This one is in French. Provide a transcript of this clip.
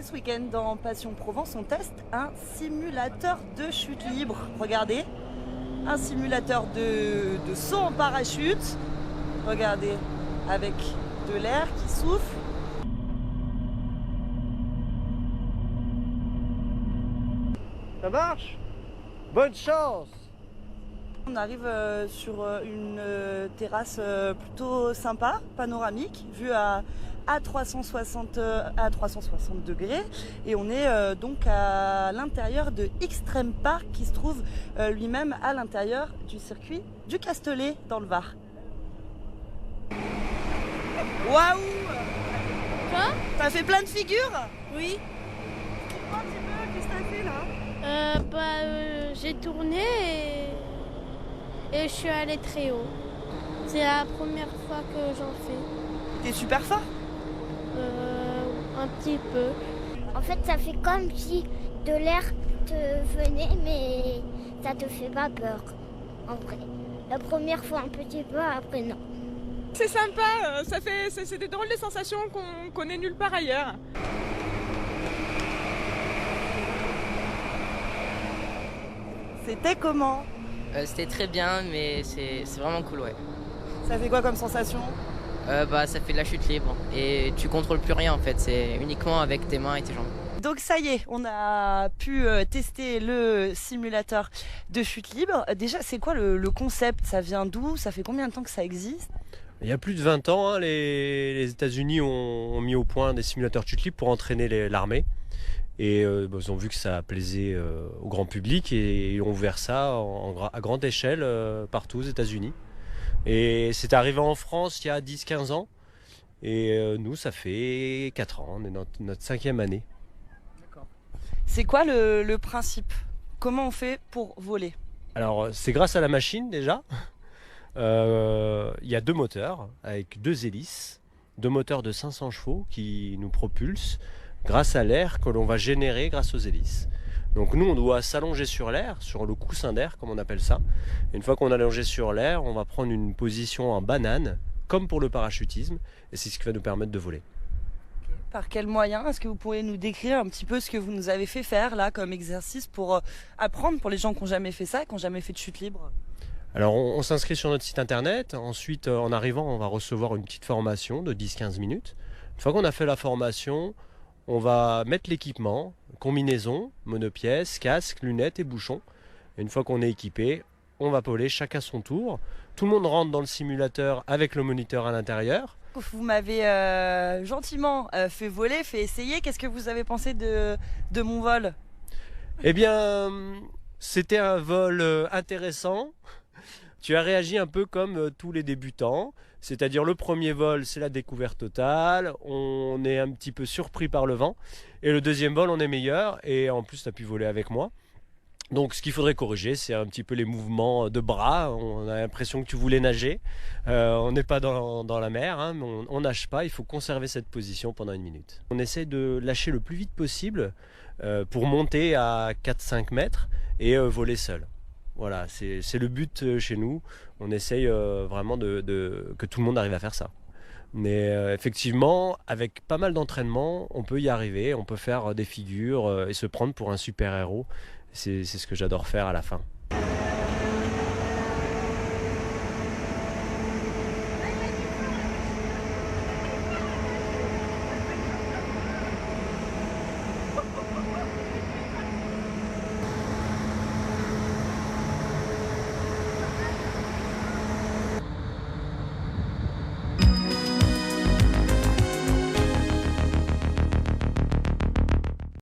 Ce week-end dans Passion Provence, on teste un simulateur de chute libre. Regardez, un simulateur de saut en parachute. Regardez, avec de l'air qui souffle. Ça marche? Bonne chance! On arrive sur une terrasse plutôt sympa, panoramique, vue à 360 degrés, et on est donc à l'intérieur de Extreme Park qui se trouve lui-même à l'intérieur du circuit du Castellet dans le Var. Waouh! Quoi? T'as fait plein de figures? Oui. Dis-moi un petit peu, qu'est-ce que t'as fait là? J'ai tourné et je suis allée très haut. C'est la première fois que j'en fais. T'es super fort? Un petit peu. En fait, ça fait comme si de l'air te venait, mais ça te fait pas peur, en vrai. La première fois un petit peu, après non. C'est sympa, c'est des drôles de sensations qu'on connaît nulle part ailleurs. C'était comment? C'était très bien, mais c'est vraiment cool, ouais. Ça fait quoi comme sensation? Ça fait de la chute libre et tu contrôles plus rien en fait, c'est uniquement avec tes mains et tes jambes. Donc ça y est, on a pu tester le simulateur de chute libre. Déjà, c'est quoi le concept? Ça vient d'où? Ça fait combien de temps que ça existe? Il y a plus de 20 ans, hein, les États-Unis ont mis au point des simulateurs de chute libre pour entraîner l'armée. Et ils ont vu que ça plaisait au grand public et ils ont ouvert ça à grande échelle partout aux États-Unis. Et c'est arrivé en France il y a 10-15 ans. Et nous, ça fait 4 ans, on est dans notre 5e année. C'est quoi le principe? Comment on fait pour voler? Alors, c'est grâce à la machine déjà. Il y a 2 moteurs avec 2 hélices, 2 moteurs de 500 chevaux qui nous propulsent grâce à l'air que l'on va générer grâce aux hélices. Donc nous, on doit s'allonger sur l'air, sur le coussin d'air comme on appelle ça. Et une fois qu'on est allongé sur l'air, on va prendre une position en banane, comme pour le parachutisme, et c'est ce qui va nous permettre de voler. Par quels moyens? Est-ce que vous pourriez nous décrire un petit peu ce que vous nous avez fait faire là comme exercice pour apprendre pour les gens qui n'ont jamais fait ça, qui n'ont jamais fait de chute libre? Alors on s'inscrit sur notre site internet, ensuite en arrivant on va recevoir une petite formation de 10-15 minutes. Une fois qu'on a fait la formation, on va mettre l'équipement, combinaison, monopièce, casque, lunettes et bouchons. Et une fois qu'on est équipé, on va voler chacun son tour. Tout le monde rentre dans le simulateur avec le moniteur à l'intérieur. Vous m'avez gentiment fait voler, fait essayer. Qu'est-ce que vous avez pensé de mon vol? Eh bien, c'était un vol intéressant. Tu as réagi un peu comme tous les débutants, c'est-à-dire le premier vol, c'est la découverte totale, on est un petit peu surpris par le vent, et le deuxième vol, on est meilleur, et en plus, tu as pu voler avec moi. Donc ce qu'il faudrait corriger, c'est un petit peu les mouvements de bras, on a l'impression que tu voulais nager, on n'est pas dans la mer, hein, mais on nage pas, il faut conserver cette position pendant 1 minute. On essaie de lâcher le plus vite possible pour monter à 4-5 mètres et voler seul. Voilà, c'est le but chez nous. On essaye vraiment que tout le monde arrive à faire ça. Mais effectivement, avec pas mal d'entraînement, on peut y arriver. On peut faire des figures et se prendre pour un super-héros. C'est ce que j'adore faire à la fin.